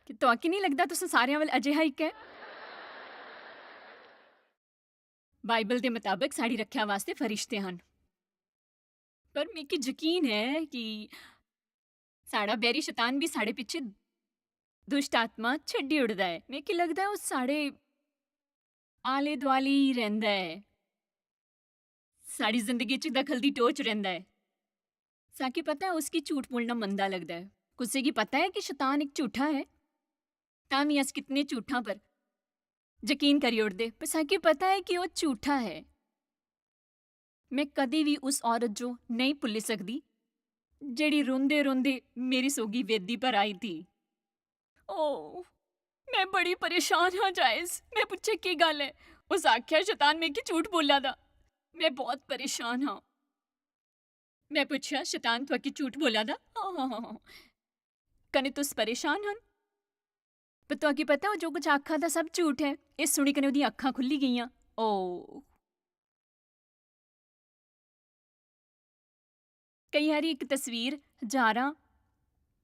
ਕਿ ਤੁਹਾਨੂੰ ਨਹੀਂ ਲੱਗਦਾ ਤੁਸੀਂ ਸਾਰਿਆਂ ਵੱਲ ਅਜਿਹਾ ਇੱਕ ਹੈ? ਬਾਈਬਲ ਦੇ ਮੁਤਾਬਕ ਸਾਡੀ ਰੱਖਿਆ ਵਾਸਤੇ ਫਰਿਸ਼ਤੇ ਹਨ, ਪਰ ਮੈਨੂੰ ਯਕੀਨ ਹੈ ਕਿ ਸਾਡਾ ਬੈਰੀ ਸ਼ੈਤਾਨ ਵੀ ਸਾਡੇ ਪਿੱਛੇ ਦੁਸ਼ਟ ਆਤਮਾ ਛੱਡੀ ਉੜਦਾ ਹੈ। ਮੈਨੂੰ ਲੱਗਦਾ ਹੈ ਉਹ ਸਾਡੇ ਆਲੇ ਦੁਆਲੇ ਹੀ ਰਹਿੰਦਾ ਹੈ, ਸਾਡੀ ਜ਼ਿੰਦਗੀ 'ਚ ਦਖਲ ਦੀ ਟੋਚ ਰਹਿੰਦਾ ਹੈ। ਸਾਕੀ ਪਤਾ ਹੈ ਉਸकी ਝੂਠ ਬੋਲਣਾ ਮੰਦਾ लगता है। कुछ की पता है कि शैतान एक झूठा है, तामी अस कितने झूठा पर यकीन करी उड़दे, पर साकी पता है कि वो झूठा है। मैं कदी भी उस औरत जो नहीं भुल्ली सकदी जेड़ी रोंदे रोंदे मेरी सोगी वेदी पर आई थी। ओ मैं बड़ी परेशान हाँ जायज़। मैं पूछे की गल है, उस आख्या शैतान में कि झूठ बोला था। मैं बहुत परेशान हाँ। मैं पूछया शैतान थोड़ी झूठ बोला था? कने तुस परेशान हन? पर तुहाकी पता जो कुछ आखा था सब झूठ है। इस सुनी कने उहदी अखां खुली गईयां। ओ कई हारी एक तस्वीर हजारां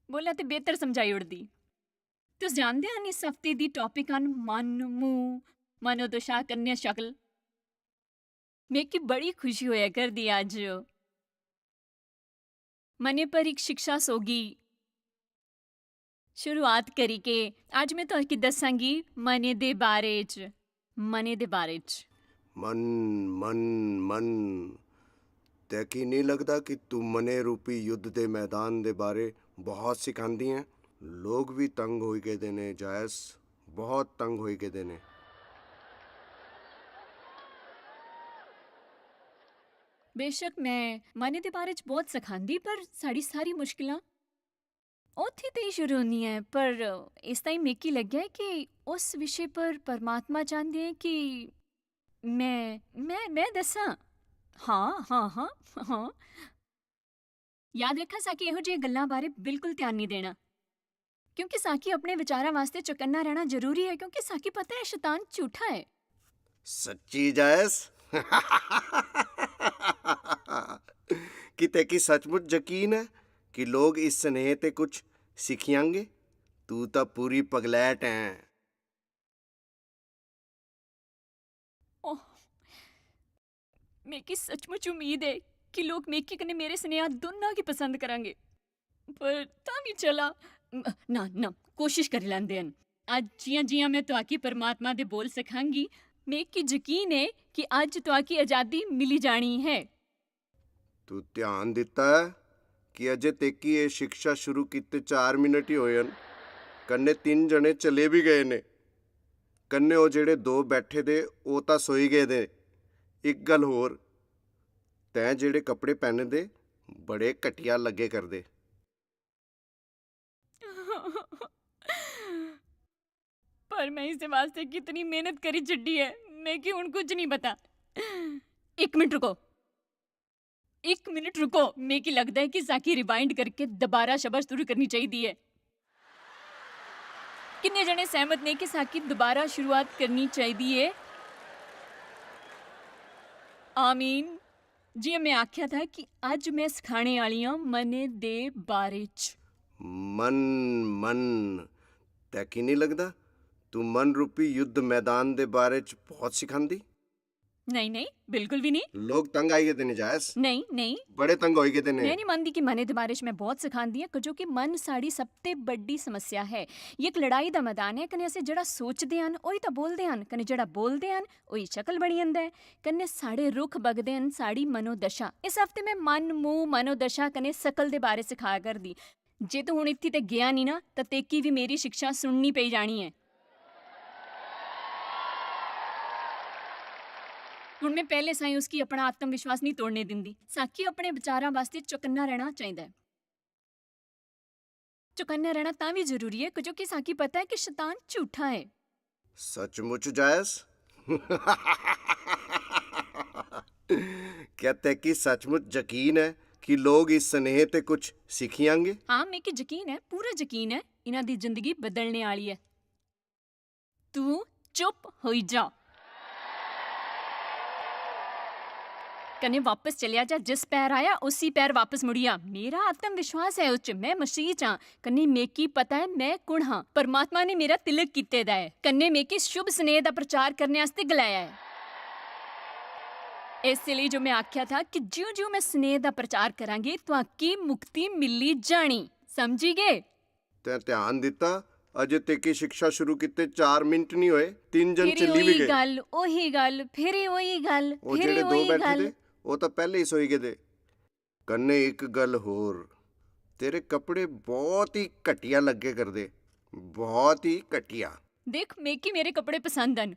बोला ते बेहतर समझाई उड़दी। तुस जानदे हन इस हफ्ते दी टॉपिक हन मन मूंह मनोदशा कन्या शक्ल। मेरी बड़ी खुशी होया करदी अज मने पर एक शिक्षा सोगी शुरुआत करी के आज मैं तुहानू दसांगी मने दे बारे च। मने दे बारे च मन मन मन तै की नहीं लगता कि तू मने रूपी युद्ध दे मैदान दे बारे बहुत सिखांदी हैं? लोग भी तंग होई गए ने जायस, बहुत तंग होई गए ने। बेशक मैं मने दे बारे च बहुत सिखांदी, पर साड़ी सारी मुश्किलां उत्थे ते ही शुरू होंदियां हैं। पर इस ताईं मिकी लग्गेआ है कि उस विषय पर परमात्मा चाहते हैं कि मैं दसां। हाँ हाँ हाँ हाँ याद रखा साकी ਇਹੋ ਜਿਹੀ ਗੱਲਾਂ ਬਾਰੇ ਬਿਲਕੁਲ ਧਿਆਨ ਨਹੀਂ ਦੇਣਾ, क्योंकि साकी अपने विचारां वास्ते चौकन्ना रहना जरूरी है, क्योंकि साकी पता है शैतान झूठा है। सच्ची जायस? कि तै की सचमुच यकीन है कि लोग इस स्नेह ते कुछ सीखियांगे? तू तो पूरी पगलैट है। ओह मेकी सचमुच उम्मीद है कि लोग मेकी कने मेरे स्नेहा दोनों की पसंद करांगे, पर तां भी चला ना ना कोशिश करी लैंदे हन। अज जियां जियां मैं तुआकी परमात्मा दे बोल सखांगी, मेकी यकीन है कि अज तुआकी आजादी मिली जानी है। तू ध्यान दिता है कि अजे तेकी ये शिक्षा शुरू कीते 4 मिनट ही होए हन, कन्ने 3 जने चले भी गए ने। कन्ने ओ जेड़े 2 बैठे दे ओ तां सोई गए दे। एक गल होर, तैं जेड़े कपड़े पहने दे बड़े घटिया लगे करदे। पर मैं इस वास्ते कितनी मेहनत करी छड्डी है, मैं कि हुण कुछ नहीं पता। एक मिनट रुको, एक मिनट रुको। मैं कि लगता है कि साकी रिवाइंड करके दोबारा शब्द शुरू करनी चाहिए है। कितने जने सहमत ने कि साकी दोबारा शुरुआत करनी चाहिए है? आमीन। जी मैं आख्या था कि अज मैं सिखाने वाली हाँ मने दे बारे च। मन मन तै की नहीं लगदा तू मन रूपी युद्ध मैदान दे बारे च बहुत सिखांदी? नहीं नहीं बिल्कुल भी नहीं। लोग तंग आई गए ने जायस, नहीं नहीं बड़े तंग होई गए ने। मैं नहीं मानती कि मने दे बारे च मैं बहुत सिखांदी है, जो कि मन साड़ी सबते बड़ी समस्या है। ये एक लड़ाई दा मैदान है। कने असे जड़ा सोचदे हन ओही तां बोलदे हन, कने जड़ा बोलदे हन ओही शक्ल बनी जंदा है। कने साढ़े रुख बगदे हन साड़ी मनोदशा। इस हफ्ते मैं मन मूंह मनोदशा कने शकल दे बारे सिखा करदी। जे तू हुण इत्थे ते गया नहीं ना तां तेकी भी मेरी शिक्षा सुननी पई जानी है। हुण मैं पहले साई उसकी अपना आत्मविश्वास नहीं तोड़ने दिंदी। साकी अपने विचारां वास्ते चौकन्ना रहना चाहिए है। चौकन्ना रहना तां भी जरूरी है क्योंकि साकी पता है कि शैतान झूठा है। सचमुच जायस? क्या तेकी सचमुच यकीन है कि लोग इस स्नेह ते कुछ सीखियांगे? हाँ मेरे यकीन है, पूरा यकीन है। इन्हां दी जिंदगी बदलने वाली है। तू चुप होई जा। कन्ने वापस चलिया जा, जिस पैर आया उसी पैर वापस मुड़िया। मेरा आत्मविश्वास है उस च, मैं मसीह च हां। कन्ने मेकी पता है मैं कुण हां। परमात्मा ने मेरा तिलक कीते दा है। कन्ने मेकी शुभ स्नेह दा प्रचार करने आस्ते गलाया है। इसलिए जो मैं आख्या था कि ज्यों-ज्यों मैं स्नेह दा प्रचार करांगी तुहाकी मुक्ति मिली जानी। समझी गए? ਤੈਂ ਧਿਆਨ ਦਿੱਤਾ ਅਜੇ ਤੇਕੀ ਸਿੱਖਿਆ ਸ਼ੁਰੂ ਕੀਤੇ 4 ਮਿੰਟ ਨਹੀਂ ਹੋਏ 3 ਜਣ फिर ਚੱਲੀ ਵੀ वही ਗਏ। गल, ओही गल, फिर वही गल, ਉਹ फिर ਜਿਹੜੇ ਦੋ वही ਬੈਠੇ गल। ਤੇ ਉਹ ਤਾਂ ਪਹਿਲੇ ਹੀ ਸੋਈ ਗਏ ਦੇ। ਕੰਨੇ ਇੱਕ ਗੱਲ ਹੋਰ, ਤੇਰੇ ਕੱਪੜੇ ਬਹੁਤ ਹੀ ਘਟੀਆ ਲੱਗੇ ਕਰਦੇ, ਬਹੁਤ ਹੀ ਘਟੀਆ। देख मेकी मेरे कपड़े पसंद हन।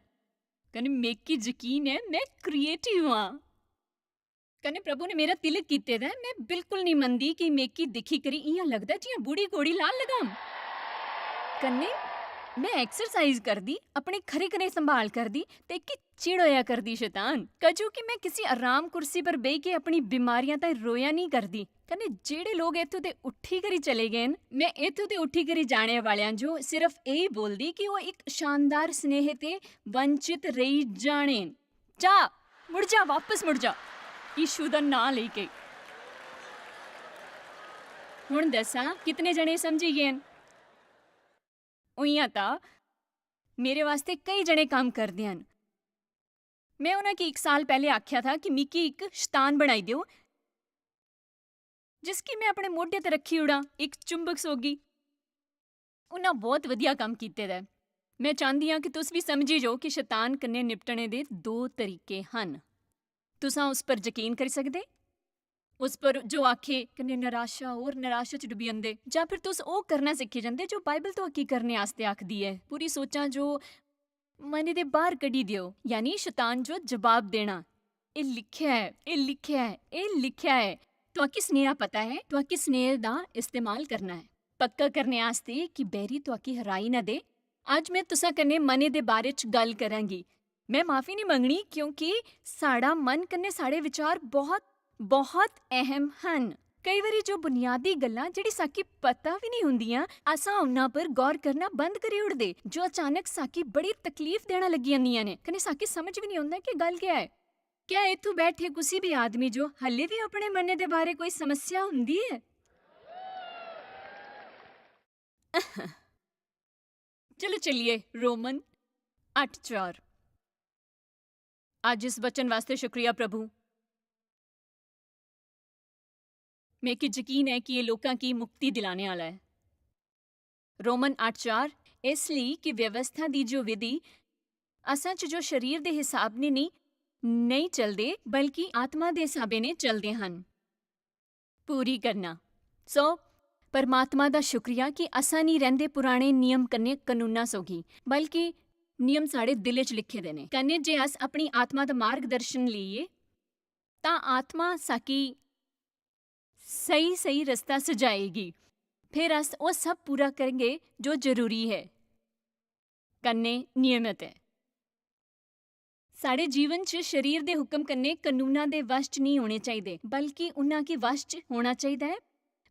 कन्ने मेकी यकीन है मैं क्रिएटिव हां। कन्ने प्रभु ने मेरा तिलक कीते दा है। मैं बिल्कुल नहीं मनदी कि मेकी दिखी करी इयां लगदा जियां बूढ़ी घोड़ी लाल लगाम। कन्ने मैं एक्सरसाइज करदी, अपने खरे खरे संभाल करदी ते कि चिड़ होया करदी शैतान। कजू कि मैं किसी आराम कुर्सी पर बेह के अपनी बीमारियां ताईं रोया नहीं करदी। कन्ने जेड़े लोग इत्थों ते उठी करी चले गए न, मैं इत्थों ते उठी करी जाने वालियां जो सिर्फ यही बोलदी कि वो एक शानदार स्नेह ते वंचित रही जाने। जा मुड़ जा, वापस मुड़ जा यीशु दा नां लेके। हुण दसा कितने जने समझी गए न? उइयां तां मेरे वास्ते कई जने काम करदे हन। मैं उन्हां की 1 साल पहले आख्या था कि मिकी एक शैतान बनाई दिओ जिसकी मैं अपने मोढे ते रखी उड़ां, एक चुंबक सोगी। उन्हां बहुत वधिया काम कीते दा है। मैं चाहंदी हां कि तुस भी समझी जाओ कि शैतान कन्नै निपटणे दे 2 तरीके हन। तुसां उस पर यकीन करी सकदे? उस पर जो आखे कन्नै निराशा और निराशा च डुबी जंदे, जां फिर तुस ओह करना सिक्खी जंदे जो बाइबल तुहाकी करने आस्ते आखदी है। पूरी सोचां जो मने दे बाहर कड्ढी दिओ, यानी शैतान जो जवाब देना। एह लिख्या है, एह लिख्या है, एह लिख्या है। तुहाकी स्नेहा पता है, तुहाकी स्नेह दा इस्तेमाल करना है पक्का करने आस्ते कि बैरी तुहाकी हराई ना दे। अज मैं तुसां कन्नै मने दे बारे च गल करांगी। मैं माफी नहीं मंगनी क्योंकि साड़ा मन कन्नै साड़े विचार बहुत अहम हन। कई बारी जो बुनियादी गल्लां ਜਿਹੜੀ ਸਾਕੀ ਪਤਾ ਵੀ ਨਹੀਂ ਹੁੰਦੀਆਂ, ਅਸਾਂ ਉਹਨਾਂ पर गौर करना बंद करी उड़दे जो अचानक साकी बड़ी तकलीफ देना लगी ਜਾਂਦੀਆਂ ਨੇ। कने साकी समझ भी नहीं आਉਂਦਾ कि गल क्या है। क्या इत्थों बैठे किसी भी आदमी जो हले भी अपने मने दे बारे कोई समस्या ਹੁੰਦੀ है? चलो चलिए रोमन 8:4। आज इस वचन वास्ते शुक्रिया प्रभु। मेकी यकीन है कि ये लोकां की मुक्ति दिलाने वाला है। रोमन 8:4 इसलिए कि व्यवस्था दी जो विधि असां च जो शरीर दे हिसाब ने नहीं चलदे बल्कि आत्मा दे हिसाबे ने चलदे हन पूरी करना। सो परमात्मा दा शुक्रिया कि असां नहीं रहिंदे पुराने नियम कन्ने कानूना सोगी, बल्कि नियम साढ़े दिल च लिखे दे ने। कन्ने जे अस अपनी आत्मा दा मार्गदर्शन लईए तां आत्मा साकी सही सही रास्ता सजाएगी। फिर अस वो सब पूरा करेंगे जो जरूरी है करने नियमित है। साढ़े जीवन च शरीर दे हुक्म कन्ने कानूना दे वश च नहीं होने चाहिए, बल्कि उन्हां के वश च होना चाहिए है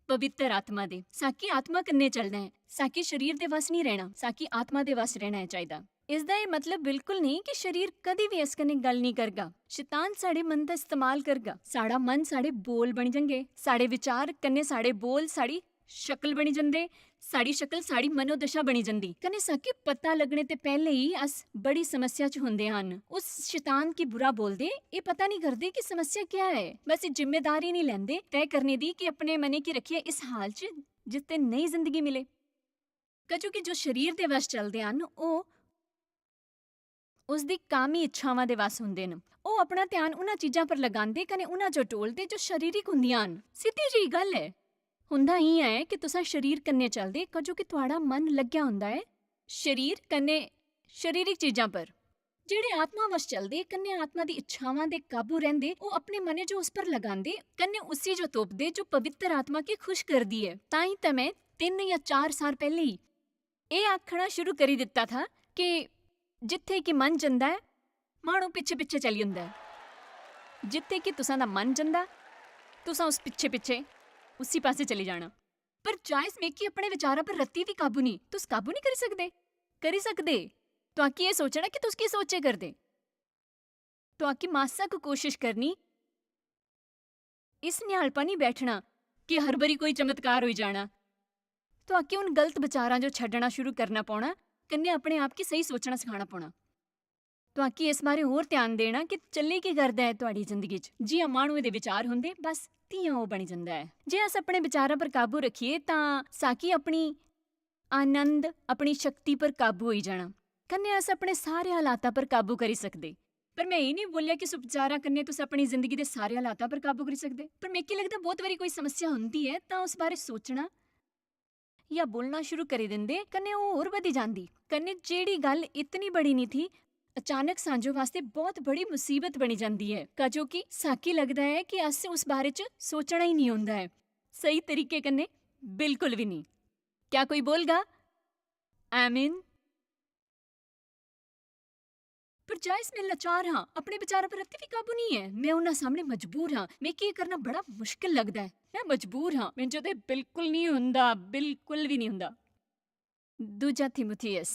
पवित्र आत्मा दे। साकी आत्मा कन्ने चलना है, साकी शरीर दे वश नहीं रहना, साकी आत्मा दे वश रहना है चाहिए। इसदा ये मतलब बिल्कुल नहीं कि शरीर कदी भी इस कन्ने गल नहीं करगा। शैतान साढ़े मन का इस्तेमाल करगा। साड़ा मन साढ़े बोल बनी जंगे, साढ़े विचार कन्ने साढ़े बोल साड़ी शक्ल बनी जंदे, साड़ी शक्ल साड़ी मनोदशा बनी जंदी। कन्ने साकी पता लगने ते पहले ही अस बड़ी समस्या च हुंदे हन। उस शैतान की बुरा बोलदे ये पता नहीं करदे कि समस्या क्या है। बस ये जिम्मेदारी नहीं लेंदे तय करने दी कि अपने मने की रखिए इस हाल च जिसते नई जिंदगी मिले। कजू कि जो शरीर दे वश चलदे हन ओ उसदी कामी इच्छावां दे वस हुंदे न। ਉਹ ਆਪਣਾ ਧਿਆਨ ਉਹਨਾਂ ਚੀਜ਼ਾਂ ਪਰ ਲਗਾਉਂਦੇ ਕਨੇ ਉਹਨਾਂ ਜੋ ਟੋਲਦੇ ਜੋ ਸ਼ਰੀਰਿਕ ਹੁੰਦੀਆਂ ਹਨ। ਸਿੱਧੀ ਜਿਹੀ ਗੱਲ ਹੈ। ਹੁੰਦਾ ਹੀ ਹੈ ਕਿ ਤੁਸੀਂ ਸਰੀਰ ਕੰਨੇ ਚੱਲਦੇ ਕਜੋ ਕਿ ਤੁਹਾਡਾ ਮਨ ਲੱਗਿਆ ਹੁੰਦਾ ਹੈ ਸਰੀਰ ਕੰਨੇ ਸ਼ਰੀਰਿਕ ਚੀਜ਼ਾਂ ਪਰ। ਜਿਹੜੇ ਆਤਮਾ ਵਸ ਚੱਲਦੇ ਕੰਨੇ ਆਤਮਾ ਦੀ ਇੱਛਾਵਾਂ ਦੇ ਕਾਬੂ ਰਹਿੰਦੇ ਉਹ ਆਪਣੇ ਮਨੇ ਜੋ ਉਸ ਪਰ ਲਗਾਉਂਦੇ ਕੰਨੇ ਉਸੇ ਜੋ ਤੋਪਦੇ ਜੋ ਪਵਿੱਤਰ ਆਤਮਾ ਕੇ ਖੁਸ਼ ਕਰਦੀ ਹੈ। ਤਾਂ ਹੀ ਤਾਂ ਮੈਂ 3 ਜਾਂ 4 ਸਾਲ ਪਹਿਲੇ ਹੀ ਇਹ ਆਖਣਾ ਸ਼ੁਰੂ ਕਰੀ ਦਿੱਤਾ ਥਾ ਕਿ ਜਿੱਥੇ ਕਿ ਮਨ ਜਾਂਦਾ ਹੈ ਮਾਣੋ ਪਿੱਛੇ ਪਿੱਛੇ ਚੱਲੀ ਹੁੰਦਾ ਹੈ। ਜਿੱਥੇ ਕਿ ਤੁਸਾਂ ਦਾ ਮਨ ਜਾਂਦਾ ਤੁਸਾਂ ਉਸ ਪਿੱਛੇ ਪਿੱਛੇ ਉਸੇ ਪਾਸੇ ਚਲੇ ਜਾਣਾ। ਪਰ ਚਾਇਸ ਮੇਕੀ ਆਪਣੇ ਵਿਚਾਰਾਂ ਪਰ ਰੱਤੀ ਵੀ ਕਾਬੂ ਨਹੀਂ। ਤੁਸ ਕਾਬੂ ਨਹੀਂ ਕਰੀ ਸਕਦੇ। ਤੁਹਾਕੀ ਇਹ ਸੋਚਣਾ ਕਿ ਤੁਸ ਕੀ ਸੋਚੇ ਕਰਦੇ। ਤੁਹਾਕੀ ਮਾਸਾ ਕੁ ਕੋਸ਼ਿਸ਼ ਕਰਨੀ ਇਸ ਨਿਹਾਲਪਾ ਨਹੀਂ ਬੈਠਣਾ ਕਿ ਹਰ ਵਾਰੀ ਕੋਈ ਚਮਤਕਾਰ ਹੋਈ ਜਾਣਾ। ਤੁਹਾਕੀ ਹੁਣ ਗਲਤ ਵਿਚਾਰਾਂ ਜੋ ਛੱਡਣਾ ਸ਼ੁਰੂ ਕਰਨਾ ਪਾਉਣਾ, ਕੰਨੇ ਆਪਣੇ ਆਪ ਕੀ ਸਹੀ ਸੋਚਣਾ ਸਿਖਾਉਣਾ ਪਾਉਣਾ। ਤੁਹਾਕੀ ਇਸ ਬਾਰੇ ਹੋਰ ਧਿਆਨ ਦੇਣਾ ਕਿ ਚੱਲੇ ਕੀ ਕਰਦਾ ਹੈ ਤੁਹਾਡੀ ਜ਼ਿੰਦਗੀ 'ਚ। ਜੀ ਮਾਣੂ ਦੇ ਵਿਚਾਰ ਹੁੰਦੇ ਬਸ ਧੀਆਂ ਉਹ ਬਣੀ ਜਾਂਦਾ ਹੈ। ਜੇ ਅਸ ਆਪਣੇ ਵਿਚਾਰਾਂ ਪਰ ਕਾਬੂ ਰੱਖੀਏ ਤਾਂ ਸਾਕੀ ਆਪਣੀ ਆਨੰਦ ਆਪਣੀ ਸ਼ਕਤੀ ਪਰ ਕਾਬੂ ਹੋਈ ਜਾਣਾ। ਕੰਨੇ ਅਸ ਆਪਣੇ ਸਾਰੇ ਹਾਲਾਤਾਂ ਪਰ ਕਾਬੂ ਕਰੀ ਸਕਦੇ। ਪਰ ਮੈਂ ਇਹ ਨਹੀਂ ਬੋਲਿਆ ਕਿ ਸੁਪਚਾਰਾਂ ਕੰਨੇ ਤੁਸੀਂ ਆਪਣੀ ਜ਼ਿੰਦਗੀ ਦੇ ਸਾਰੇ ਹਾਲਾਤਾਂ ਪਰ ਕਾਬੂ ਕਰੀ ਸਕਦੇ। ਪਰ ਮੈਨੂੰ ਕੀ ਲੱਗਦਾ ਬਹੁਤ ਵਾਰੀ ਕੋਈ ਸਮੱਸਿਆ ਹੁੰਦੀ ਹੈ ਤਾਂ ਉਸ ਬਾਰੇ ਸੋਚਣਾ ਜਾਂ ਬੋਲਣਾ ਸ਼ੁਰੂ ਕਰੀ ਦਿੰਦੇ ਕੰਨੇ ਉਹ ਹੋਰ ਵਧੀ ਜਾਂਦੀ। ਕੰਨੇ ਜਿਹੜੀ ਗੱਲ ਇਤਨੀ ਬੜੀ ਨਹੀਂ ਥੀ ਅਚਾਨਕ ਸਾਂਝੋ ਵਾਸਤੇ ਬਹੁਤ ਬੜੀ ਮੁਸੀਬਤ ਬਣੀ ਜਾਂਦੀ ਹੈ। ਕਾਜੋ ਕਿ ਸਾਕੀ ਲੱਗਦਾ ਹੈ ਕਿ ਅਸ ਉਸ ਬਾਰੇ 'ਚ ਸੋਚਣਾ ਹੀ ਨਹੀਂ ਹੁੰਦਾ ਹੈ ਸਹੀ ਤਰੀਕੇ ਕੰਨੇ, ਬਿਲਕੁਲ ਵੀ ਨਹੀਂ। ਕਿਆ ਕੋਈ ਬੋਲਗਾ ਆਮੀਨ? ਪਰ ਜਾਇਸ ਮੈਂ ਲਾਚਾਰ ਹਾਂ, ਆਪਣੇ ਵਿਚਾਰਾਂ ਪਰ ਰੱਤੀ ਵੀ ਕਾਬੂ ਨਹੀਂ ਹੈ। ਮੈਂ ਉਹਨਾਂ ਸਾਹਮਣੇ ਮਜਬੂਰ ਹਾਂ। ਮੈਂ ਕੀ ਕਰਨਾ ਬੜਾ ਮੁਸ਼ਕਿਲ ਲੱਗਦਾ ਹੈ। ਮੈਂ ਮਜਬੂਰ ਹਾਂ, ਮੈਨੂੰ ਜਦੋਂ ਬਿਲਕੁਲ ਨਹੀਂ ਹੁੰਦਾ, ਬਿਲਕੁਲ ਵੀ ਨਹੀਂ ਹੁੰਦਾ। ਦੂਜਾ ਥਿਮੋਥੀਅਸ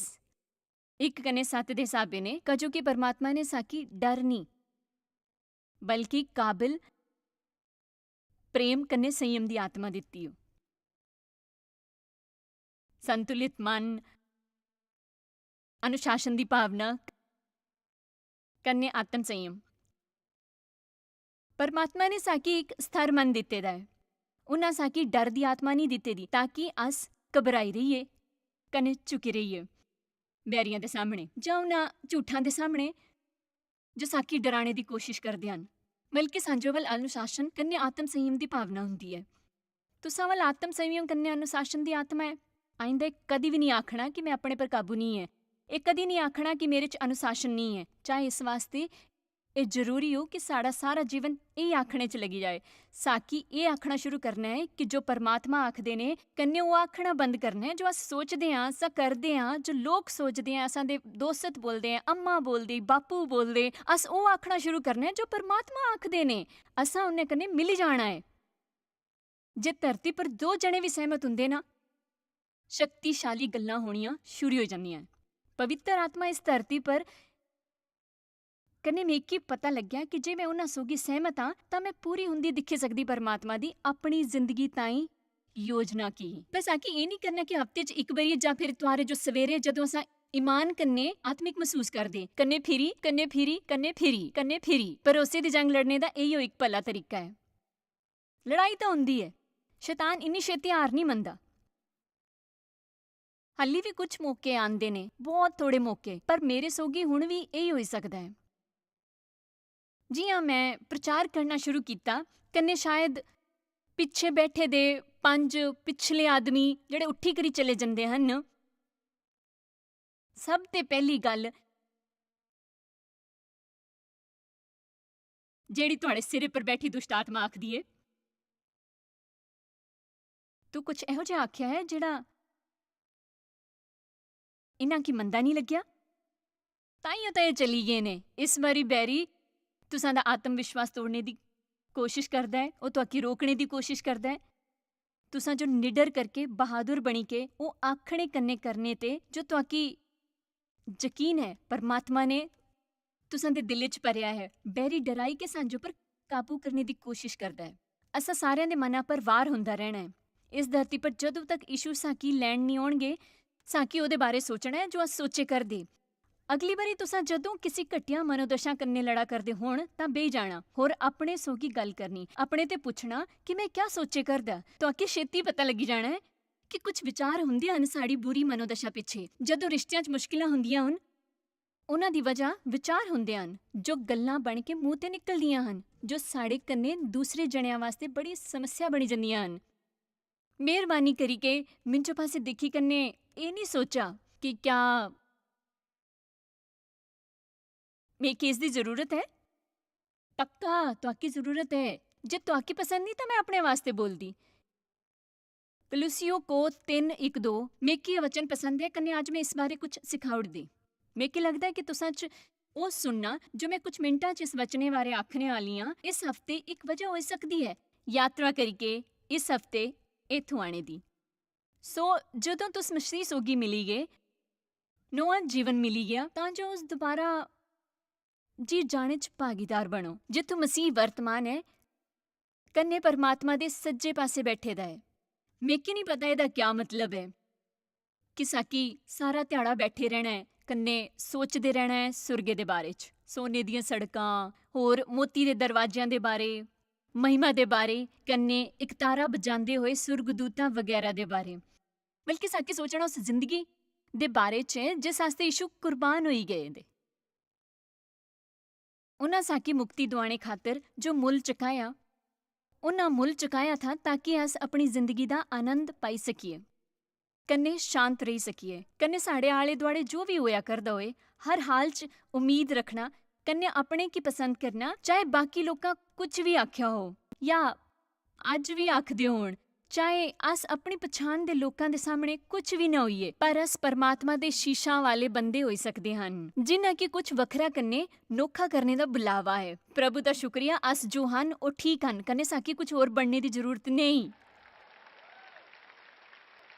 1:7 ਦੇ ਹਿਸਾਬੇ ਨੇ ਕਜੋ ਕਿ ਪਰਮਾਤਮਾ ਨੇ ਸਾਕੀ ਡਰ ਨਹੀਂ ਬਲਕਿ ਕਾਬਿਲ ਪ੍ਰੇਮ ਕੰਨੇ ਸੰਯਮ ਦੀ ਆਤਮਾ ਦਿੱਤੀ ਹੋ। ਸੰਤੁਲਿਤ ਮਨ, ਅਨੁਸ਼ਾਸਨ ਦੀ ਭਾਵਨਾ ਕੰਨੇ ਆਤਮ ਸੰਯਮ। ਪਰਮਾਤਮਾ ਨੇ ਸਾਕੀ ਇੱਕ ਸਥਿਰ ਮਨ ਦਿੱਤੇ ਦਾ ਹੈ। ਉਹਨਾਂ ਸਾਕੀ ਡਰ ਦੀ ਆਤਮਾ ਨਹੀਂ ਦਿੱਤੇ ਦੀ ਤਾਂ ਕਿ ਅਸ ਘਬਰਾਈ ਰਹੀਏ ਕੰਨੇ ਝੁਕੀ ਰਹੀਏ ਬੈਰੀਆਂ ਦੇ ਸਾਹਮਣੇ ਜਾਂ ਉਹਨਾਂ ਝੂਠਾਂ ਦੇ ਸਾਹਮਣੇ ਜੋ ਸਾਕੀ ਡਰਾਣੇ ਦੀ ਕੋਸ਼ਿਸ਼ ਕਰਦੇ ਹਨ। ਬਲਕਿ ਸਾਂਝੋ ਵੱਲ ਅਨੁਸ਼ਾਸਨ ਕੰਨੇ ਆਤਮ ਸੰਯਮ ਦੀ ਭਾਵਨਾ ਹੁੰਦੀ ਹੈ। ਤੁਸਾਂ ਵੱਲ ਆਤਮ ਸੰਯਮ ਕੰਨੇ ਅਨੁਸ਼ਾਸਨ ਦੀ ਆਤਮਾ ਹੈ। ਆਇੰਦਾ ਕਦੀ ਵੀ ਨਹੀਂ ਆਖਣਾ ਕਿ ਮੈਂ ਆਪਣੇ ਪਰ ਕਾਬੂ ਨਹੀਂ ਹੈ। ਇਹ ਕਦੀ ਨਹੀਂ ਆਖਣਾ ਕਿ ਮੇਰੇ 'ਚ ਅਨੁਸ਼ਾਸਨ ਨਹੀਂ ਹੈ। ਚਾਹੇ ਇਸ ਵਾਸਤੇ ਇਹ ਜ਼ਰੂਰੀ ਹੋ ਕਿ ਸਾਡਾ ਸਾਰਾ ਜੀਵਨ ਇਹ ਆਖਣੇ 'ਚ ਲੱਗੀ ਜਾਏ। ਸਾਕੀ ਇਹ ਆਖਣਾ ਸ਼ੁਰੂ ਕਰਨਾ ਹੈ ਕਿ ਜੋ ਪਰਮਾਤਮਾ ਆਖਦੇ ਨੇ ਕੰਨੇ ਉਹ ਆਖਣਾ ਬੰਦ ਕਰਨਾ ਹੈ। ਜੋ ਅਸ ਸੋਚਦੇ ਹਾਂ ਅਸਾਂ ਕਰਦੇ ਹਾਂ, ਜੋ ਲੋਕ ਸੋਚਦੇ ਹਾਂ, ਅਸਾਂ ਦੇ ਦੋਸਤ ਬੋਲਦੇ ਹਾਂ, ਅੰਮਾ ਬੋਲਦੀ, ਬਾਪੂ ਬੋਲਦੇ, ਅਸ ਉਹ ਆਖਣਾ ਸ਼ੁਰੂ ਕਰਨਾ ਹੈ ਜੋ ਪਰਮਾਤਮਾ ਆਖਦੇ ਨੇ। ਅਸਾਂ ਉਹਨੇ ਕੰਨੇ ਮਿਲ ਜਾਣਾ ਹੈ। ਜੇ ਧਰਤੀ ਪਰ 2 ਜਣੇ ਵੀ ਸਹਿਮਤ ਹੁੰਦੇ ਨਾ, ਸ਼ਕਤੀਸ਼ਾਲੀ ਗੱਲਾਂ ਹੋਣੀਆਂ ਸ਼ੁਰੂ ਹੋ ਜਾਂਦੀਆਂ। ਪਵਿੱਤਰ ਆਤਮਾ ਇਸ ਧਰਤੀ ਪਰ ਕੰਨੇ ਮੇਕੀ ਪਤਾ ਲੱਗਿਆ ਕਿ ਜੇ ਮੈਂ ਉਹਨਾਂ ਸੋਗੀ ਸਹਿਮਤ ਹਾਂ ਤਾਂ ਮੈਂ ਪੂਰੀ ਹੁੰਦੀ ਦਿਖੇ ਸਕਦੀ ਪਰਮਾਤਮਾ ਦੀ ਆਪਣੀ ਜ਼ਿੰਦਗੀ ਤਾਈਂ ਯੋਜਨਾ ਕੀ। ਬਸ ਆਕੀ ਇਹ ਨਹੀਂ ਕਰਨਾ ਕਿ ਹਫ਼ਤੇ 'ਚ ਇੱਕ ਵਾਰੀ ਜਾਂ ਫਿਰ ਤੁਹਾਰੇ ਜੋ ਸਵੇਰੇ ਜਦੋਂ ਅਸਾਂ ਈਮਾਨ ਕੰਨੇ ਆਤਮਿਕ ਮਹਿਸੂਸ ਕਰਦੇ ਕੰਨੇ ਫਿਰੀ ਕੰਨੇ ਫਿਰੀ ਕੰਨੇ ਫਿਰੀ ਕੰਨੇ ਫਿਰੀ। ਭਰੋਸੇ ਦੀ ਜੰਗ ਲੜਨੇ ਦਾ ਇਹੀਓ ਇੱਕ ਭਲਾ ਤਰੀਕਾ ਹੈ। ਲੜਾਈ ਤਾਂ ਹੁੰਦੀ ਹੈ, ਸ਼ੈਤਾਨ ਇੰਨੀ ਛੇਤੀ ਹਾਰ ਨਹੀਂ ਮੰਨਦਾ। ਹਾਲੀ ਵੀ ਕੁਝ ਮੌਕੇ ਆਉਂਦੇ ਨੇ, ਬਹੁਤ ਥੋੜੇ ਮੌਕੇ, ਪਰ ਮੇਰੇ ਸੋਗੀ ਹੁਣ ਵੀ ਇਹੀ ਹੋ ਸਕਦਾ ਹੈ। ਜੀ ਹਾਂ, ਮੈਂ ਪ੍ਰਚਾਰ ਕਰਨਾ ਸ਼ੁਰੂ ਕੀਤਾ ਕੰਨੇ ਸ਼ਾਇਦ ਪਿੱਛੇ ਬੈਠੇ ਦੇ 5 ਪਿਛਲੇ ਆਦਮੀ ਜਿਹੜੇ ਉੱਠੀ ਕਰੀ ਚਲੇ ਜਾਂਦੇ ਹਨ। ਸਭ ਤੋਂ ਪਹਿਲੀ ਗੱਲ ਜਿਹੜੀ ਤੁਹਾਡੇ ਸਿਰੇ ਪਰ ਬੈਠੀ ਦੁਸ਼ਟ ਆਤਮਾ ਆਖਦੀ ਏ, ਤੂੰ ਕੁਝ ਇਹੋ ਜਿਹਾ ਆਖਿਆ ਹੈ ਜਿਹੜਾ ਇਹਨਾਂ ਕੀ ਮੰਦਾ ਨਹੀਂ ਲੱਗਿਆ। ਤਾਈਓ ਤਾਂ ਇਹ ਚਲੀ ਗਏ ਨੇ। ਇਸ ਵਾਰੀ ਬੈਰੀ ਤੁਸਾਂ ਦਾ ਆਤਮ ਵਿਸ਼ਵਾਸ ਤੋੜਨੇ ਦੀ ਕੋਸ਼ਿਸ਼ ਕਰਦਾ ਹੈ, ਉਹ ਤੁਹਾਕੀ ਰੋਕਣੇ ਦੀ ਕੋਸ਼ਿਸ਼ ਕਰਦਾ ਹੈ। ਤੁਸਾਂ ਜੋ ਨਿਡਰ ਕਰਕੇ ਬਹਾਦਰ ਬਣੀ ਕੇ ਉਹ ਆਖਣੇ ਕੰਨੇ ਕਰਨੇ ਤੇ ਜੋ ਤੁਹਾਕੀ ਯਕੀਨ ਹੈ ਪਰਮਾਤਮਾ ਨੇ ਤੁਸਾਂ ਦੇ ਦਿਲ 'ਚ ਭਰਿਆ ਹੈ, ਬੈਰੀ ਡਰਾਈ ਕੇ ਸਾਂਝੋ ਪਰ ਕਾਬੂ ਕਰਨੇ ਦੀ ਕੋਸ਼ਿਸ਼ ਕਰਦਾ ਹੈ। ਅਸਾਂ ਸਾਰਿਆਂ ਦੇ ਮਨਾਂ ਪਰ ਵਾਰ ਹੁੰਦਾ ਰਹਿਣਾ ਹੈ ਇਸ ਧਰਤੀ ਪਰ ਜਦੋਂ ਤੱਕ ਇਸ਼ੂ ਸਾਕੀ ਲੈਣ ਨਹੀਂ ਆਉਣਗੇ। ਸਾਕੀ ਉਹਦੇ ਬਾਰੇ ਸੋਚਣਾ ਹੈ ਜੋ ਅਸ ਸੋਚੇ ਕਰਦੇ। ਅਗਲੀ ਵਾਰੀ ਤੁਸਾਂ ਜਦੋਂ ਕਿਸੇ ਘਟੀਆ ਮਨੋਦਸ਼ਾ ਕੰਨੇ ਲੜਾ ਕਰਦੇ ਹੋਣ ਤਾਂ ਬਹਿ ਜਾਣਾ, ਹੋਰ ਆਪਣੇ ਸੋਗੀ ਗੱਲ ਕਰਨੀ, ਆਪਣੇ ਤੇ ਪੁੱਛਣਾ ਕਿ ਮੈਂ ਕਿਆ ਸੋਚੇ ਕਰਦਾ। ਤੁਹਾਕੀ ਛੇਤੀ ਪਤਾ ਲੱਗੀ ਜਾਣਾ ਹੈ ਕਿ ਕੁਝ ਵਿਚਾਰ ਹੁੰਦੇ ਹਨ ਸਾਡੀ ਬੁਰੀ ਮਨੋਦਸ਼ਾ ਪਿੱਛੇ। ਜਦੋਂ ਰਿਸ਼ਤਿਆਂ 'ਚ ਮੁਸ਼ਕਿਲਾਂ ਹੁੰਦੀਆਂ ਹਨ ਉਹਨਾਂ ਦੀ ਵਜ੍ਹਾ ਵਿਚਾਰ ਹੁੰਦੇ ਹਨ ਜੋ ਗੱਲਾਂ ਬਣ ਕੇ ਮੂੰਹ ਤੇ ਨਿਕਲਦੀਆਂ ਹਨ, ਜੋ ਸਾਡੇ ਕੰਨੇ ਦੂਸਰੇ ਜਣਿਆਂ ਵਾਸਤੇ ਬੜੀ ਸਮੱਸਿਆ ਬਣੀ ਜਾਂਦੀਆਂ ਹਨ। ਮਿਹਰਬਾਨੀ ਕਰੀ ਕੇ ਮਿੰਜੋ ਪਾਸੇ ਦੇਖੀ ਕੰਨੇ ਇਹ ਨਹੀਂ ਸੋਚਾ ਕਿ ਕਿਆ ਮੈਂ ਕਿਸ ਦੀ ਜ਼ਰੂਰਤ ਹੈ। ਪੱਕਾ ਤੁਹਾਕੀ ਜ਼ਰੂਰਤ ਹੈ। ਜੇ ਤੁਹਾਕੀ ਪਸੰਦ ਨਹੀਂ ਤਾਂ ਮੈਂ ਆਪਣੇ ਵਾਸਤੇ ਬੋਲਦੀ। ਕਲੂਸੀਓ ਕੋ 3:1-2 ਮੇਕੀ ਇਹ ਵਚਨ ਪਸੰਦ ਹੈ ਕੰਨੇ ਅੱਜ ਮੈਂ ਇਸ ਬਾਰੇ ਕੁਝ ਸਿਖਾਉੜ ਦੇ। ਮੇਕੀ ਲੱਗਦਾ ਹੈ ਕਿ ਤੁਸਾਂ 'ਚ ਉਹ ਸੁਣਨਾ ਜੋ ਮੈਂ ਕੁਝ ਮਿੰਟਾਂ 'ਚ ਇਸ ਵਚਨੇ ਬਾਰੇ ਆਖਣੇ ਵਾਲੀ ਹਾਂ। ਇਸ ਹਫ਼ਤੇ ਇੱਕ ਵਜ੍ਹਾ ਹੋ ਸਕਦੀ ਹੈ ਯਾਤਰਾ ਕਰਕੇ ਇਸ ਹਫ਼ਤੇ ਇੱਥੋਂ ਆਣੇ ਦੀ। ਸੋ ਜਦੋਂ ਤੁਸ ਮਸੀਹ ਸੋਗੀ ਮਿਲੀ ਗਏ, ਨਵਾਂ ਜੀਵਨ ਮਿਲੀ ਗਿਆ ਤਾਂ ਜੋ ਉਸ ਦੁਬਾਰਾ ਜੀ ਜਾਣੇ 'ਚ ਭਾਗੀਦਾਰ ਬਣੋ। ਜਿੱਥੋਂ ਮਸੀਹ ਵਰਤਮਾਨ ਹੈ ਕੰਨੇ ਪਰਮਾਤਮਾ ਦੇ ਸੱਜੇ ਪਾਸੇ ਬੈਠੇ ਦਾ ਹੈ। ਮੇਕੀ ਨਹੀਂ ਪਤਾ ਇਹਦਾ ਕੀ ਮਤਲਬ ਹੈ ਕਿ ਸਾਕੀ ਸਾਰਾ ਦਿਹਾੜਾ ਬੈਠੇ ਰਹਿਣਾ ਹੈ, ਕੰਨੇ ਸੋਚਦੇ ਰਹਿਣਾ ਹੈ ਸੁਰਗੇ ਦੇ ਬਾਰੇ 'ਚ, ਸੋਨੇ ਦੀਆਂ ਸੜਕਾਂ, ਹੋਰ ਮੋਤੀ ਦੇ ਦਰਵਾਜ਼ਿਆਂ ਦੇ ਬਾਰੇ, ਮਹਿਮਾ ਦੇ ਬਾਰੇ, ਕੰਨੇ ਇੱਕ ਤਾਰਾ ਵਜਾਉਂਦੇ ਹੋਏ ਸੁਰਗਦੂਤਾਂ ਵਗੈਰਾ ਦੇ ਬਾਰੇ। ਬਲਕਿ ਸਾਕੀ ਸੋਚਣਾ ਉਸ ਜ਼ਿੰਦਗੀ ਦੇ ਬਾਰੇ 'ਚ ਹੈ ਜਿਸ ਵਾਸਤੇ ਯਿਸੂ ਕੁਰਬਾਨ ਹੋਈ ਗਏ ਦੇ। ਉਹਨਾਂ ਸਾਕੀ ਮੁਕਤੀ ਦਿਵਾਣੇ ਖਾਤਰ ਜੋ ਮੁੱਲ ਚੁਕਾਇਆ, ਉਹਨਾਂ ਮੁੱਲ ਚੁਕਾਇਆ ਥਾ ਤਾਂ ਕਿ ਅਸ ਆਪਣੀ ਜ਼ਿੰਦਗੀ ਦਾ ਆਨੰਦ ਪਾਈ ਸਕੀਏ, ਕੰਨੇ ਸ਼ਾਂਤ ਰਹੀ ਸਕੀਏ, ਕੰਨੇ ਸਾਡੇ ਆਲੇ ਦੁਆਲੇ ਜੋ ਵੀ ਹੋਇਆ ਕਰਦਾ ਹੋਏ ਹਰ ਹਾਲ 'ਚ ਉਮੀਦ ਰੱਖਣਾ, ਕੰਨੇ ਆਪਣੇ ਕੀ ਪਸੰਦ ਕਰਨਾ, ਚਾਹੇ ਬਾਕੀ ਲੋਕਾਂ ਕੁਝ ਵੀ ਆਖਿਆ ਹੋ ਜਾਂ ਅੱਜ ਵੀ ਆਖਦੇ ਹੋਣ, ਚਾਹੇ ਅਸ ਆਪਣੀ ਪਛਾਣ ਦੇ ਲੋਕਾਂ ਦੇ ਸਾਹਮਣੇ ਕੁਝ ਵੀ ਨਾ ਹੋਈਏ, ਪਰ ਅਸ ਪਰਮਾਤਮਾ ਦੇ ਸ਼ੀਸ਼ਾਂ ਵਾਲੇ ਬੰਦੇ ਹੋਈ ਸਕਦੇ ਹਨ ਜਿਨ੍ਹਾਂ ਕਿ ਕੁਝ ਵੱਖਰਾ ਕੰਨੇ ਨੋਖਾ ਕਰਨੇ ਦਾ ਬੁਲਾਵਾ ਹੈ। ਪ੍ਰਭੂ ਦਾ ਸ਼ੁਕਰੀਆ, ਅਸ ਜੋ ਹਨ ਉਹ ਠੀਕ ਹਨ, ਕੰਨੇ ਸਾਕੀ ਕੁਝ ਹੋਰ ਬਣਨੇ ਦੀ ਜ਼ਰੂਰਤ ਨਹੀਂ।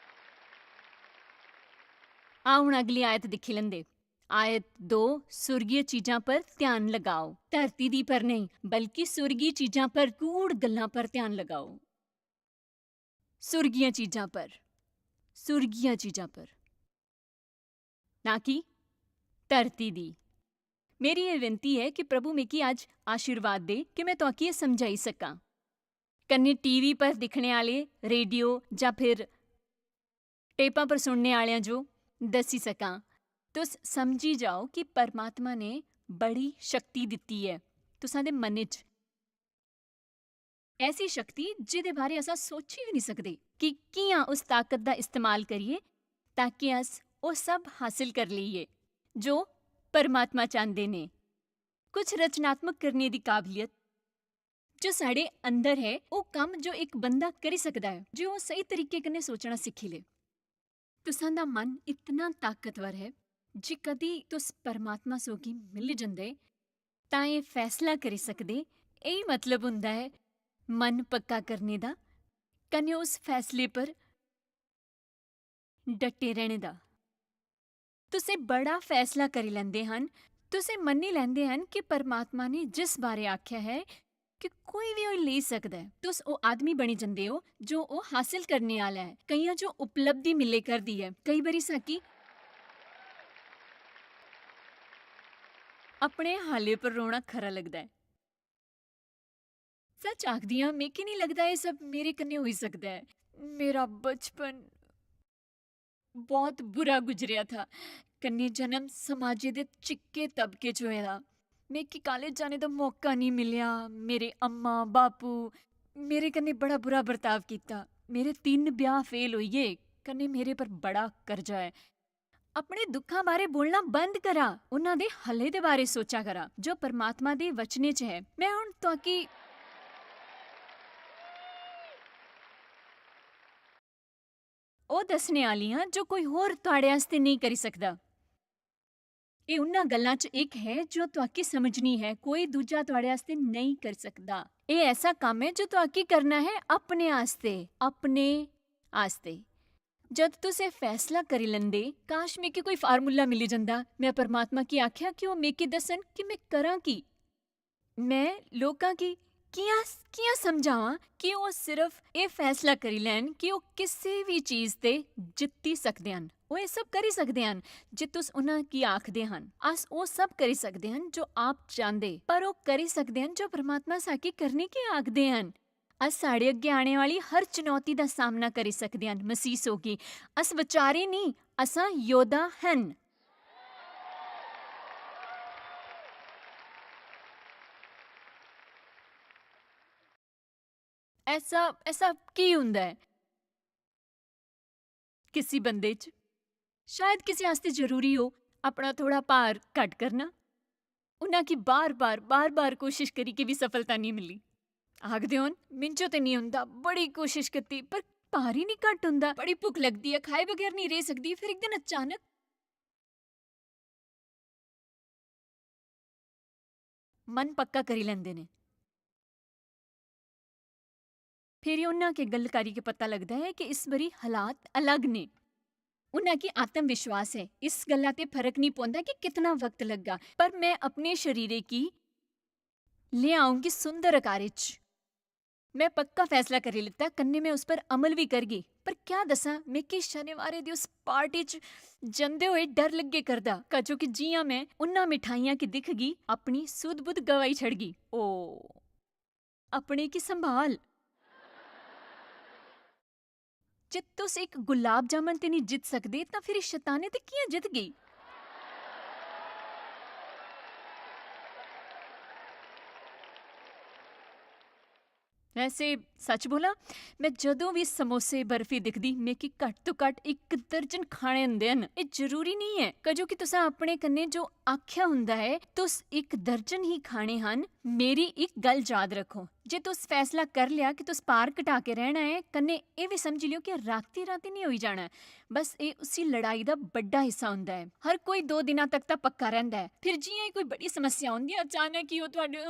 ਆ ਹੁਣ ਅਗਲੀ ਆਇਤ ਦਿਖੀ ਲੈਂਦੇ। ਆयत 2, ਸੁਰਗੀय ਚੀਜ਼ਾਂ ਪਰ ਧਿਆਨ ਲਗਾਓ, ਧਰਤੀ ਦੀ ਪਰ ਨਹੀਂ ਬਲਕਿ ਸੁਰਗੀ ਚੀਜ਼ਾਂ ਪਰ, ਗੂੜ ਗੱਲਾਂ ਪਰ ਧਿਆਨ ਲਗਾਓ। ਸੁਰਗੀਆਂ ਚੀਜ਼ਾਂ ਪਰ, ਸੁਰਗੀਆਂ ਚੀਜ਼ਾਂ ਪਰ, ਨਾ ਕਿ ਧਰਤੀ ਦੀ। ਮੇਰੀ ਇਹ ਬੇਨਤੀ ਹੈ ਕਿ ਪ੍ਰਭੂ ਮੇਕੀ ਅੱਜ ਆਸ਼ੀਰਵਾਦ ਦੇ ਕਿ ਮੈਂ ਤੁਹਾਨੂੰ ਇਹ ਸਮਝਾਈ ਸਕਾਂ। ਕੰਨੇ ਟੀਵੀ ਪਰ ਦਿਖਣੇ ਵਾਲੇ, ਰੇਡੀਓ ਜਾਂ ਫਿਰ ਟੇਪਾਂ ਪਰ ਸੁਣਨੇ ਵਾਲਿਆਂ ਜੋ दसी सकां, तुस समझी जाओ कि परमात्मा ने बड़ी शक्ति दिती है तुसां दे मन च, ऐसी शक्ति जिहदे बारे असां सोची भी नहीं सकदे कि कियां उस ताकत दा इस्तेमाल करिए ताकि अस वो सब हासिल कर लईए जो परमात्मा चाहते ने। कुछ रचनात्मक करने दी काबलियत जो साढ़े अंदर है, वो काम जो एक बंदा करी सकदा है जो वो सही तरीके कन्नै सोचना सीखी ले। तुसां दा मन इतना ताकतवर है, जे कदी तुस परमात्मा सोगी मिल जंदे तां ये फैसला करी सकदे, यही मतलब हुंदा है मन पक्का करने दा, कन्नै उस फैसले पर डटे रहने दा। तुसें बड़ा फैसला करी लैंदे हन, तुसें मन्नी लैंदे हन कि परमात्मा ने जिस बारे आख्या है कि कोई भी ਉਹ ले सकदा है, तुस ਉਹ आदमी बनी जंदे हो जो ਉਹ हासिल करने वाला है। कईयां जो उपलब्धि मिले करदी है, कई बारी साकी अपने हाले पर रोना खरा लगदा है। सच आखदी हां, मेकी नहीं लगदा ये सब मेरे कन्नै होई सकदा है। मेरा बचपन बहुत बुरा गुजरिया था, कन्नै जन्म समाजे दे चिक्के तबके च होया। मेकी कॉलेज जाने का मौका नहीं मिलिया, मेरे अम्मा बापू मेरे कन्नै बड़ा बुरा बर्ताव किया, मेरे 3 ब्याह फेल होइए, कन्नै मेरे पर बड़ा कर्जा है। अपने दुखों बारे बोलना बंद करा, उन्हां दे हले दे बारे सोचा करा जो परमात्मा दे वचने च है। मैं हुण तुहाकी ਉਹ ਦੱਸਣੇ ਵਾਲੀ ਹਾਂ जो कोई होर तुहाड़े आस्ते नहीं करी सकदा। ਇਹ ਉਹਨਾਂ ਗੱਲਾਂ 'ਚ ਇੱਕ ਹੈ ਜੋ ਤੁਹਾਕੀ ਸਮਝਣੀ ਹੈ, ਕੋਈ ਦੂਜਾ ਤੁਹਾਡੇ ਵਾਸਤੇ ਨਹੀਂ ਕਰ ਸਕਦਾ। ਇਹ ਐਸਾ ਕੰਮ ਹੈ ਜੋ ਤੁਹਾਕੀ ਕਰਨਾ ਹੈ ਆਪਣੇ ਆਸਤੇ, ਆਪਣੇ ਆਸਤੇ। ਜਦ ਤੁਸੀਂ ਫੈਸਲਾ ਕਰੀ ਲੈਂਦੇ, ਕਾਸ਼ ਮੇਕੇ ਕੋਈ ਫਾਰਮੂਲਾ ਮਿਲੀ ਜਾਂਦਾ, ਮੈਂ ਪਰਮਾਤਮਾ ਕੀ ਆਖਿਆ ਕਿ ਉਹ ਮੇਕੇ ਦੱਸਣ ਕਿ ਮੈਂ ਕਰਾਂ ਕੀ, ਮੈਂ ਲੋਕਾਂ ਕੀ ਕਿਆਂ ਸਮਝਾਵਾਂ ਕਿ ਉਹ ਸਿਰਫ ਇਹ ਫੈਸਲਾ ਕਰੀ ਲੈਣ ਕਿ ਉਹ ਕਿਸੇ ਵੀ ਚੀਜ਼ ਤੇ ਜਿੱਤੀ ਸਕਦੇ ਹਨ। ਉਹ ਇਹ ਸਭ ਕਰੀ ਸਕਦੇ ਹਨ ਜੇ ਤੁਸ ਉਹਨਾਂ ਕੀ ਆਖਦੇ ਹਨ। ਅਸ ਉਹ ਸਭ ਕਰੀ ਸਕਦੇ ਹਨ ਜੋ ਆਪ ਚਾਹੁੰਦੇ, ਪਰ ਉਹ ਕਰੀ ਸਕਦੇ ਹਨ ਜੋ ਪਰਮਾਤਮਾ ਸਾਕੀ ਕਰਨੇ ਕੀ ਆਖਦੇ ਹਨ। ਅਸ ਸਾਡੇ ਅੱਗੇ ਆਣੇ ਵਾਲੀ ਹਰ ਚੁਣੌਤੀ ਦਾ ਸਾਹਮਣਾ ਕਰੀ ਸਕਦੇ ਹਨ। ਮਸੀਸ ਹੋ ਗਈ, ਅਸ ਵਿਚਾਰੇ ਨਹੀਂ, ਅਸਾਂ ਯੋਧਾ ਹਨ। ऐसा की हुंदा है किसी बंदे च? शायद किसी आस्ते जरूरी हो अपना थोड़ा भार घट करना। उन्हां की बार-बार कोशिश करी कि भी सफलता नहीं मिली। आखदे होन मिंजो ते नहीं हुंदा, बड़ी कोशिश कीती पर भार ही नहीं घट हुंदा, बड़ी भुख लगदी है, खाए बगैर नहीं रह सकदी। फिर एक दिन अचानक मन पक्का करी लैंदे ने। फिर ही उन्हां के गलकारी के पता लगता है कि इस बारी हालात अलग ने। उन्हां की आत्मविश्वास है, इस गल्ला ते फर्क नहीं पौंदा कि कितना वक्त लगा, पर मैं अपने शरीरे की ले आऊंगी सुंदर आकार च। मैं पक्का फैसला करी लिता, कन्नै मैं उस पर अमल भी करगी। पर क्या दसां, मिगी शनिवारे दी उस पार्टी च जंदे होए डर लग्गे करदा, कजो कि जि'यां मैं उन्हां मिठाइयां गी दिखगी, अपनी सुध बुध गवाई छड़गी। ओ अपने की संभाल। जे तुस इक गुलाब जामन ते नहीं जित सकदे, तां फिर इस शैताने ते कि'यां जितगी? वैसे सच बोला, मैं जदों भी समोसे बर्फी दिखदी, मिगी घट्ट तो घट्ट 1 दर्जन खाने हुंदे न। एह् जरूरी नहीं है, कजो कि तुसां अपने कन्नै जो आख्या हुंदा है, तुस 1 दर्जन ही खाने हन। मेरी इक गल याद रखो, जे तुस फैसला कर लिया कि तुस भार घटा के रहना है, कन्नै एह् भी समझी लियो कि राती राती नहीं होई जाना। बस एह् उसी लड़ाई दा बड्डा हिस्सा हुंदा है। हर कोई 2 दिनां तक तां पक्का रैंह्दा है, फिर जि'यां ही कोई बड़ी समस्या हुंदी है, अचानक ही ओह् तुहाडे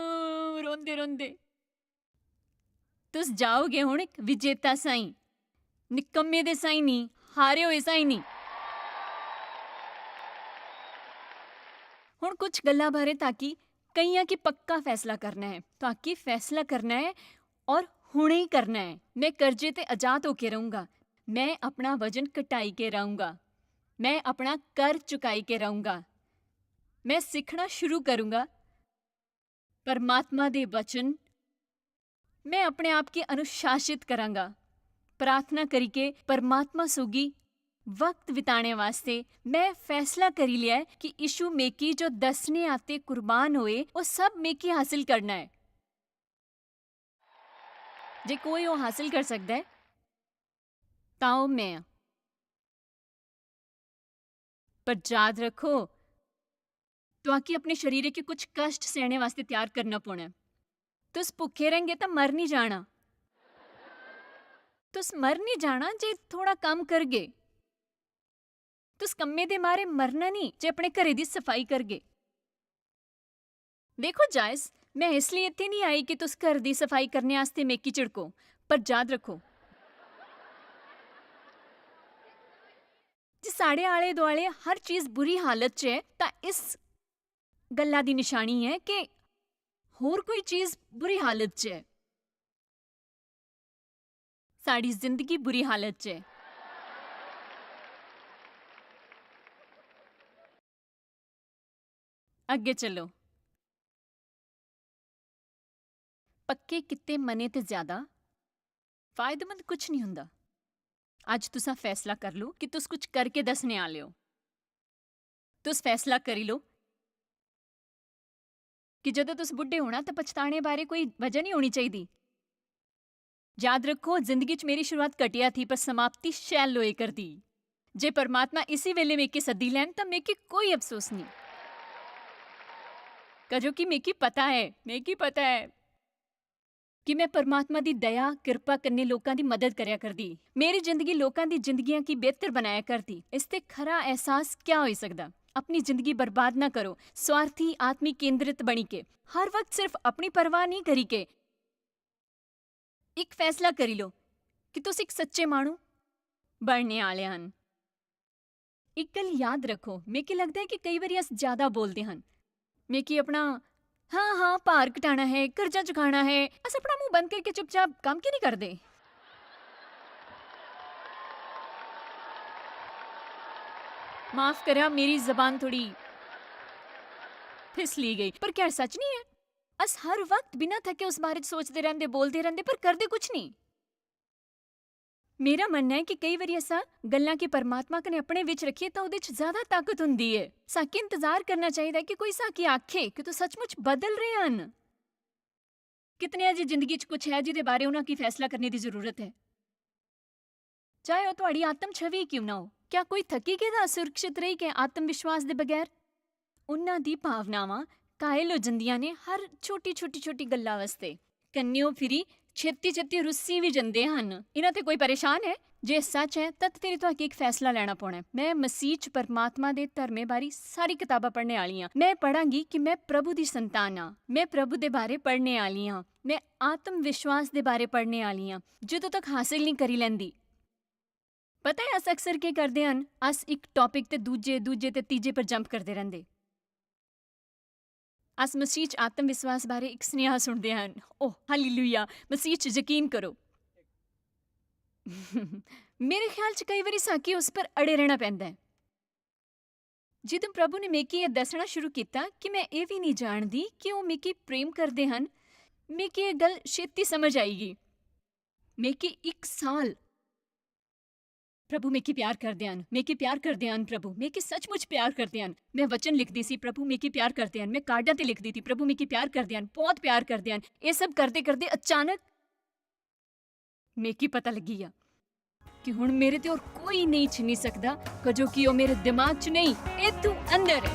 रोंदे रोंदे तुस जाओगे हुण इक विजेता साईं, निकम्मे दे साईं नहीं, हारे होए साईं नहीं। हुण कुछ गल्लां बारे ताकि कईयां की पक्का फैसला करना है, ताकि फैसला करना है और हुणे ही करना है। मैं कर्जे ते आजाद होके रहूंगा, मैं अपना वजन घटाई के रहूंगा, मैं अपना कर चुकाई के रहूंगा, मैं सीखना शुरू करूंगा परमात्मा दे वचन, मैं अपने आप गी अनुशासित करांगा, प्रार्थना करी के परमात्मा सोगी वक्त बिताने वास्ते मैं फैसला करी लिया है कि यीशु मेकी जो दसने आते कुर्बान होए वो सब मेकी हासिल करना है। जे कोई वो हासिल कर सकता है तां ओह् मैं आं। पर याद रखो, तुआकी अपने शरीर के कुछ कष्ट सहने वास्ते त्यार करना पौना है। तुस भुखे रहेंगे तां मर नहीं जाना। तुस मर नहीं जाना जे थोड़ा कम करगे। तुस कम्मे दे मारे मरना नहीं जे अपने घरे दी सफाई करगे। देखो जायस, मैं इसलिए इत्थे नहीं आई कि तुस घर दी सफाई करने आस्ते मेकी झिड़को, पर याद रखो, जे साढ़े आले दुआले हर चीज बुरी हालत च है तां इस गल्ला दी निशानी है कि होर कोई चीज बुरी हालत च है। साड़ी जिंदगी बुरी हालत च है। अग्गे चलो। पक्के किते मने ते ज्यादा फायदेमंद कुछ नहीं हुंदा। अज तुसा फैसला कर लो कि तुस कुछ करके दसने आले हो। तुस फैसला करी लो कि जदों तुस बुढ़े होना तां पछताने बारे कोई वजह नहीं होनी चाहिदी। याद रखो, जिंदगी च मेरी शुरुआत घटिया थी पर समाप्ति शैल होए करदी। जे परमात्मा इसी वेले मेके सद्दी लैन तां मेके कोई अफसोस नहीं, कजो कि मेकी पता है कि मैं परमात्मा दी दया कृपा कन्नै लोकां दी मदद करया करदी। मेरी जिंदगी लोकां दी जिंदगियां की बेहतर बनाया करदी। इसते खरा एहसास क्या होई सकदा? अपनी जिंदगी बर्बाद ना करो, स्वार्थी आत्मी केंद्रित बनी के, हर वक्त सिर्फ अपनी परवाह नहीं करी के। एक फैसला करी लो कि तुस एक सच्चे माणू बनने आले हन। एक गल याद रखो, मिगी लगदा है कि कई बारी अस ज्यादा बोलदे हन। मिगी अपना हाँ हाँ भार घटाना है, कर्जा चुकाना है, अस अपना मुंह बंद करके चुपचाप काम क्यों नहीं करदे? माफ करा, मेरी जबान थोड़ी फिसली गई, पर क्या सच नहीं है? अस हर वक्त बिना थके उस बारे च सोचते रहंदे, बोलते रहंदे, पर करदे कुछ नहीं। मेरा मनना है कि कई बारी असा गल्लां कि परमात्मा कन्नै अपने विच रखिए तां ओह्दे च ज्यादा ताकत हुंदी है। साकी इंतजार करना चाहिए कि कोई साकी आखे कि तू सचमुच बदल रहे हन। कितने अजी जिंदगी च कुछ है जिदे बारे उन्हां की फैसला करने की जरूरत है, चाहे वह तुहाड़ी आत्म छवि क्यों ना हो। क्या कोई थकी गेदा सुरक्षित रही के आत्म विश्वास दे बगैर? उन्हां दी भावनावां कायल हो जंदियां ने हर छोटी छोटी छोटी गल्लां वास्ते। कन्ने ओह् फिरी छेती छेती रुस्सी भी जंदे हन। इन्हां ते कोई परेशान है? जे सच है तद फिर तुहाकी एक फैसला लैना पौना है। मैं मसीह च परमात्मा दे धर्मे बारी सारी किताबां पढ़ने आली हां। मैं पढ़ांगी कि मैं प्रभु दी संतान हां। मैं प्रभु दे बारे पढ़ने आली हां। मैं आत्म विश्वास दे बारे पढ़ने आली हां, जदों तक हासिल नहीं करी लैंदी। पता है अस अक्सर के करदे हन? अस एक टॉपिक ते दूजे दूजे ते तीजे पर जंप करदे रहिंदे। ਅਸ ਮਸੀਹ 'ਚ ਆਤਮ ਵਿਸ਼ਵਾਸ ਬਾਰੇ ਇੱਕ ਸੁਨੇਹਾ ਸੁਣਦੇ ਹਨ। ਓਹ ਹਾਲੇਲੂਇਆ! ਮਸੀਹ 'ਚ ਯਕੀਨ ਕਰੋ। ਮੇਰੇ ਖਿਆਲ 'ਚ ਕਈ ਵਾਰੀ ਸਾਕੀ ਉਸ ਪਰ ਅੜੇ ਰਹਿਣਾ ਪੈਂਦਾ ਹੈ। ਜਦੋਂ ਪ੍ਰਭੂ ਨੇ ਮੇਕੀ ਇਹ ਦੱਸਣਾ ਸ਼ੁਰੂ ਕੀਤਾ ਕਿ ਮੈਂ ਇਹ ਵੀ ਨਹੀਂ ਜਾਣਦੀ ਕਿ ਉਹ ਮੇਕੀ ਪ੍ਰੇਮ ਕਰਦੇ ਹਨ, ਮੇਕੀ ਇਹ ਗੱਲ ਛੇਤੀ ਸਮਝ ਆਏਗੀ। ਮੇਕੀ 1 ਸਾਲ ਪ੍ਰਭੂ ਮੇਕੀ ਪਿਆਰ ਕਰਦੇ ਹਨ, ਮੇਕੀ ਪਿਆਰ ਕਰਦੇ ਹਨ ਪ੍ਰਭੂ, ਮੇਕੀ ਸੱਚਮੁੱਚ ਪਿਆਰ ਕਰਦੇ ਹਨ। ਮੈਂ ਵਚਨ ਲਿਖਦੀ ਸੀ, ਪ੍ਰਭੂ ਮੇਕੀ ਪਿਆਰ ਕਰਦੇ ਹਨ। ਮੈਂ ਕਾਰਡਾਂ ਤੇ ਲਿਖਦੀ ਸੀ, ਪ੍ਰਭੂ ਮੇਕੀ ਪਿਆਰ ਕਰਦੇ ਹਨ, ਬਹੁਤ ਪਿਆਰ ਕਰਦੇ ਹਨ। ਇਹ ਸਭ ਕਰਦੇ ਕਰਦੇ ਅਚਾਨਕ ਮੇਕੀ ਪਤਾ ਲੱਗੀ ਆ ਕਿ ਹੁਣ ਮੇਰੇ ਤੇ ਹੋਰ ਕੋਈ ਨਹੀਂ ਛਿਨੀ ਸਕਦਾ, ਕਜੋ ਕਿ ਉਹ ਮੇਰੇ ਦਿਮਾਗ 'ਚ ਨਹੀਂ, ਇਹ ਤੂੰ ਅੰਦਰ ਹੈ।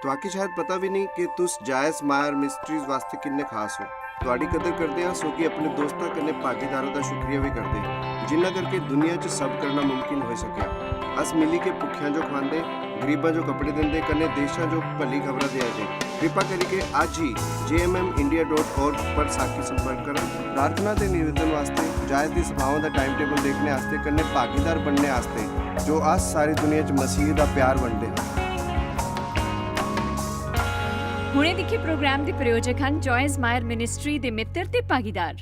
ਤੁਹਾਕੀ ਸ਼ਾਇਦ ਪਤਾ ਵੀ ਨਹੀਂ ਕਿ ਤੁਸ ਜਾਇਜ਼ ਮਾਇਰ ਮਿਸਟਰੀਜ਼ ਵਾਸਤੇ ਕਿੰਨੇ ਖਾਸ ਹੋ। ਤੁਹਾਡੀ ਕਦਰ ਕਰਦੇ ਹਾਂ, ਸੋ ਕਿ ਆਪਣੇ ਦੋਸਤਾਂ ਕਨੇ ਭਾਗੀਦਾਰਾਂ ਦਾ ਸ਼ੁਕਰੀਆ ਵੀ ਕਰਦੇ ਹਾਂ, ਜਿਨ੍ਹਾਂ ਕਰਕੇ ਦੁਨੀਆ 'ਚ ਸਭ ਕਰਨਾ ਮੁਮਕਿਨ ਹੋ ਸਕਿਆ। ਅਸ ਮਿਲੀ ਕੇ ਭੁੱਖਿਆਂ ਜੋ ਖਾਂਦੇ, ਗਰੀਬਾਂ ਜੋ ਕੱਪੜੇ ਦਿੰਦੇ, ਕਨੇ ਦੇਸ਼ਾਂ ਜੋ ਭਲੀ ਖਬਰਾਂ ਦਿਆ ਜੇ। ਕਿਰਪਾ ਕਰਕੇ ਅੱਜ ਹੀ jmmindia.org पर साखी संपर्क करें। प्रार्थना के निवेदन वास्ते, जायज़ दी सभाओं का टाइम टेबल देखने वास्ते, कन्ने भागीदार बनने वास्ते, जो आज सारी दुनिया च मसीह का प्यार बनते हैं। ਹੁਣੇ ਦੇਖੇ ਪ੍ਰੋਗਰਾਮ ਦੇ ਪ੍ਰਾਯੋਜਕ ਹਨ ਜੋਇਸ ਮਾਇਰ ਮਿਨਿਸਟਰੀ ਦੇ ਮਿੱਤਰ ਤੇ ਭਾਗੀਦਾਰ।